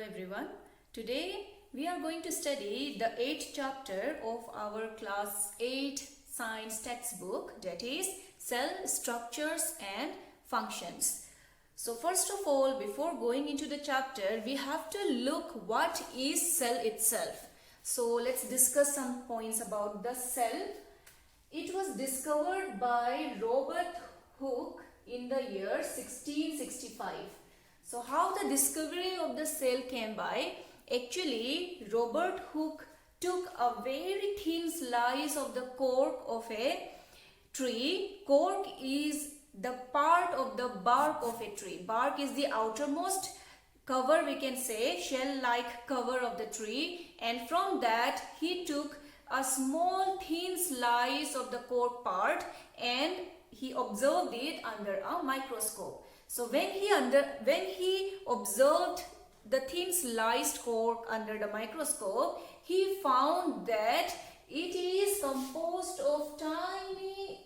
everyone. Today we are going to study the 8th chapter of our class 8 science textbook, that is cell structures and functions. So first of all, before going into the chapter, we have to look what is cell itself. So let's discuss some points about the cell. It was discovered by Robert Hooke in the year 1665. So how the discovery of the cell came by? Actually, Robert Hooke took a very thin slice of the cork of a tree. Cork is the part of the bark of a tree. Bark is the outermost cover, we can say, shell-like cover of the tree, and from that he took a small thin slice of the cork part and he observed it under a microscope. So when he observed the thin sliced cork under the microscope, he found that it is composed of tiny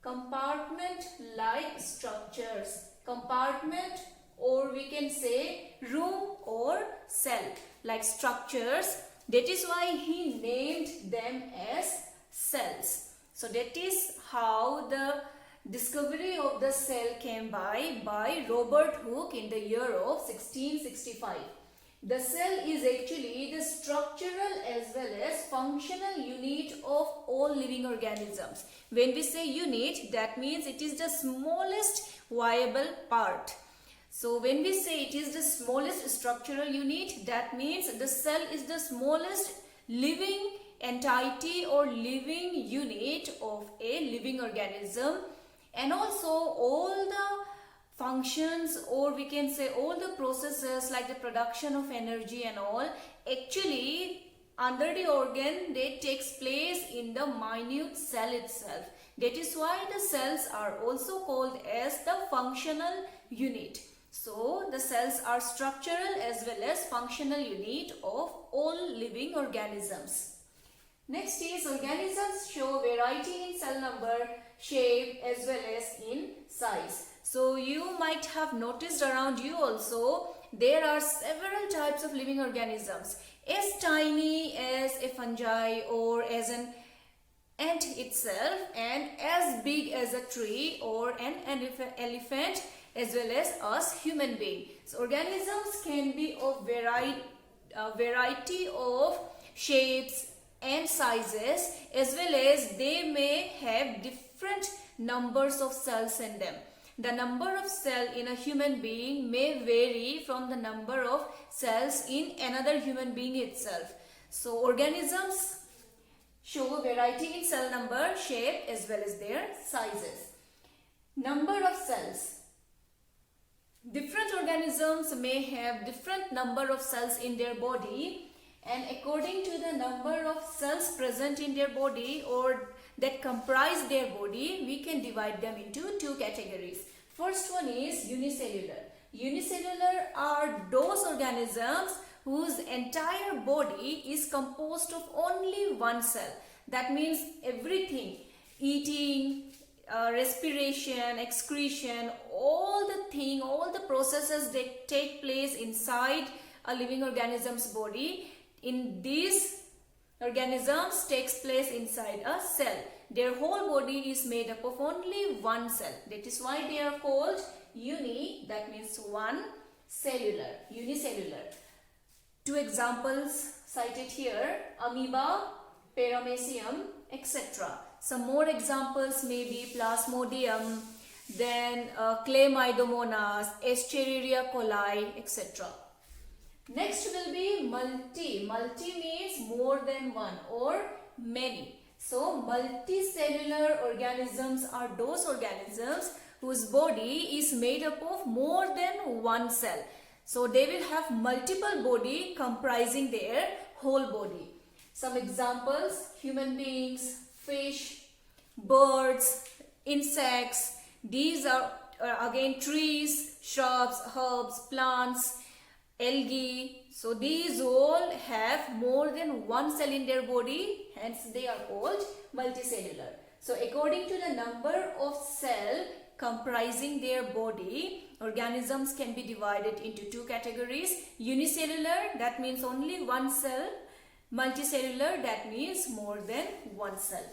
compartment-like structures. Compartment, or we can say room or cell like structures. That is why he named them as cells. So that is how the discovery of the cell came by Robert Hooke in the year of 1665. The cell is actually the structural as well as functional unit of all living organisms. When we say unit, that means it is the smallest viable part. So when we say it is the smallest structural unit, that means the cell is the smallest living entity or living unit of a living organism. And also all the functions, or we can say all the processes like the production of energy and all, actually under the organ they takes place in the minute cell itself. That is why the cells are also called as the functional unit. So the cells are structural as well as functional unit of all living organisms. Next is organisms show variety in cell number, shape as well as in size. So you might have noticed around you also there are several types of living organisms, as tiny as a fungi or as an ant itself, and as big as a tree or an elephant, as well as us human being. So organisms can be of variety of shapes and sizes, as well as they may have different numbers of cells in them. The number of cells in a human being may vary from the number of cells in another human being itself. So organisms show variety in cell number, shape as well as their sizes. Number of cells. Different organisms may have different number of cells in their body, and according to the number of cells present in their body or that comprise their body, we can divide them into two categories. First one is unicellular. Unicellular are those organisms whose entire body is composed of only one cell. That means everything, eating, respiration, excretion, all the processes that take place inside a living organism's body, in these organisms takes place inside a cell. Their whole body is made up of only one cell. That is why they are called that means one cellular, unicellular. Two examples cited here, amoeba, paramecium, etc. Some more examples may be Plasmodium, then Chlamydomonas, Escherichia coli, etc. Next will be multi. Multi means more than one or many. So multicellular organisms are those organisms whose body is made up of more than one cell. So they will have multiple body comprising their whole body. Some examples: human beings, fish, birds, insects. These are again trees, shrubs, herbs, plants, algae. So these all have more than one cell in their body, hence they are called multicellular. So according to the number of cell comprising their body, organisms can be divided into two categories. Unicellular, that means only one cell. Multicellular, that means more than one cell.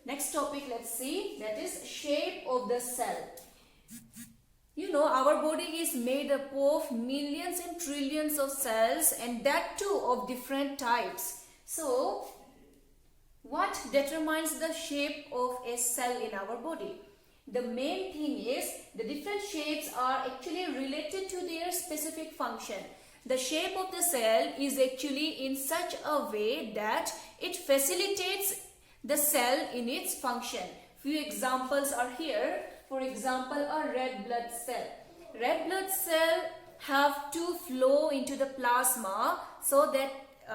Next topic, let's see, that is shape of the cell. You know, our body is made up of millions and trillions of cells, and that too of different types. So, what determines the shape of a cell in our body? The main thing is the different shapes are actually related to their specific function. The shape of the cell is actually in such a way that it facilitates the cell in its function. Few examples are here. For example, a red blood cell. Red blood cell have to flow into the plasma so that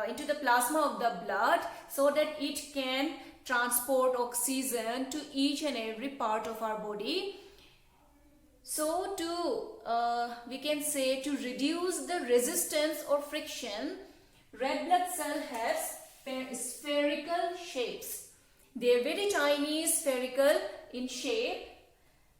into the plasma of the blood so that it can transport oxygen to each and every part of our body. So we can say to reduce the resistance or friction, red blood cell has spherical shapes. They are very tiny, spherical in shape.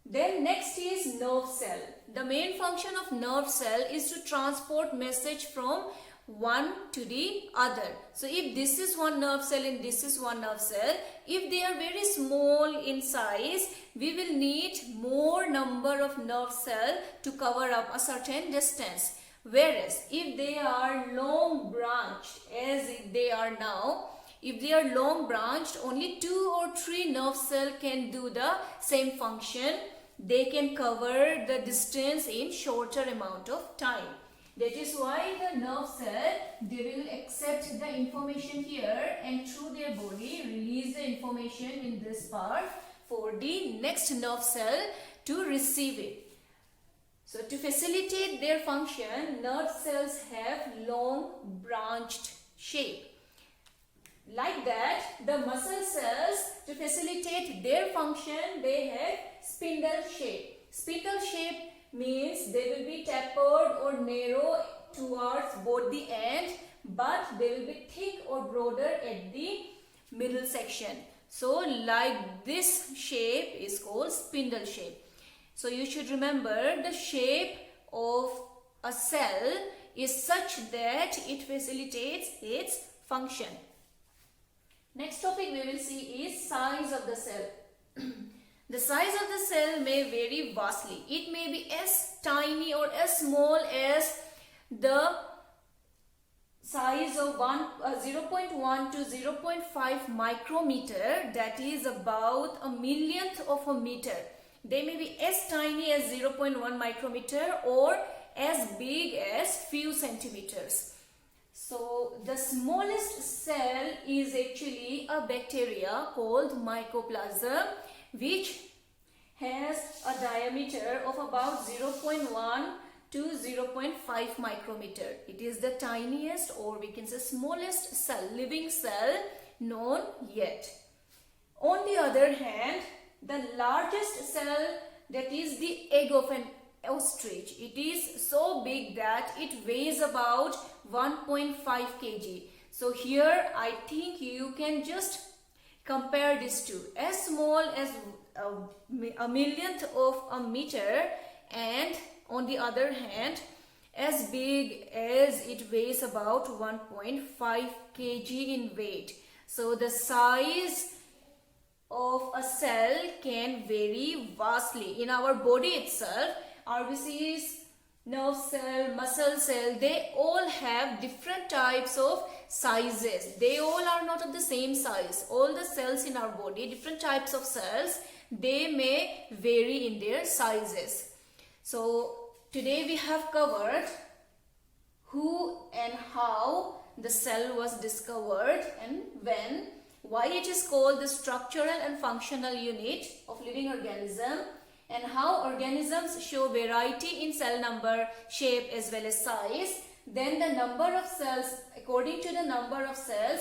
Then next is nerve cell. The main function of nerve cell is to transport message from one to the other. So if this is one nerve cell and this is one nerve cell, if they are very small in size, we will need more number of nerve cell to cover up a certain distance. Whereas if they are long branched as they are now, if they are long branched, only 2 or 3 nerve cell can do the same function. They can cover the distance in shorter amount of time. That is why the nerve cell, they will accept the information here and through their body release the information in this part for the next nerve cell to receive it. So to facilitate their function, nerve cells have long branched shape. Like that, the muscle cells, to facilitate their function, they have spindle shape. Spindle shape means they will be tapered or narrow towards both the end, but they will be thick or broader at the middle section. So like this shape is called spindle shape. So you should remember the shape of a cell is such that it facilitates its function. Next topic we will see is size of the cell. The size of the cell may vary vastly. It may be as tiny or as small as the size of 0.1 to 0.5 micrometer, that is about a millionth of a meter. They may be as tiny as 0.1 micrometer or as big as few centimeters. So the smallest cell is actually a bacteria called mycoplasma, which has a diameter of about 0.1 to 0.5 micrometer. It is the tiniest, or we can say smallest cell, living cell known yet. On the other hand, the largest cell, that is the egg of an ostrich, it is so big that it weighs about 1.5 kg. So here I think you can just compare these two, as small as a millionth of a meter, and on the other hand as big as it weighs about 1.5 kg in weight. So the size of a cell can vary vastly. In our body itself, RBCs, nerve cell, muscle cell, they all have different types of sizes. They all are not of the same size. All the cells in our body, different types of cells, they may vary in their sizes. So today we have covered who and how the cell was discovered and when, why it is called the structural and functional unit of living organism, and how organisms show variety in cell number, shape as well as size. Then the number of cells, according to the number of cells,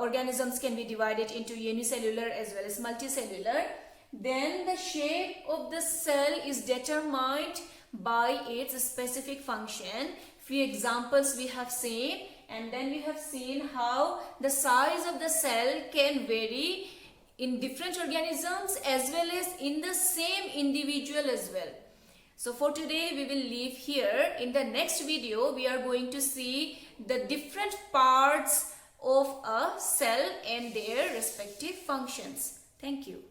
organisms can be divided into unicellular as well as multicellular. Then the shape of the cell is determined by its specific function. Few examples we have seen, and then we have seen how the size of the cell can vary in different organisms as well as in the same individual as well. So for today we will leave here. In the next video we are going to see the different parts of a cell and their respective functions. Thank you.